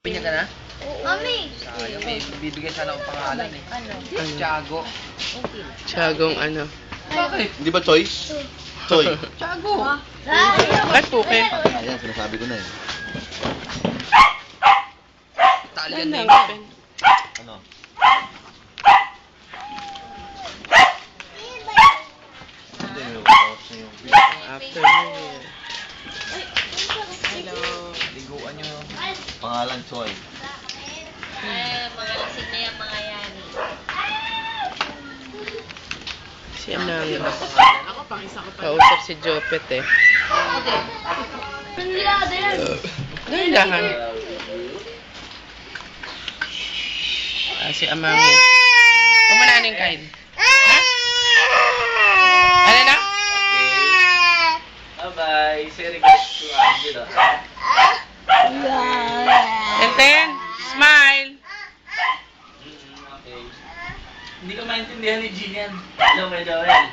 Pinya ka na? Mami! Sayang, may bibigyan sana akong pangalan eh. Ano? Tiago. Okay. Tiyagong ano. Bakit? Hindi ba choice? Choy. Tiago. Ay, puke. Ayan, sinasabi ko na eh. Italian Ano, name yan. pen? Ano? Hindi, may tapos na yung After New Year. Hello. Liguan nyo. pangalan Choy. Mga lasing na yung mga yan. Si Anang. Ako pang isa ko Kausap si Jopet eh. Dahan. Si Amangi. Pumananing kain. Ha? Ano na? Bye-bye. Say regards to Angelo. Tenten, smile. Okay. Hindi ko maintindihan ni Jean yan. Hello, may Joel.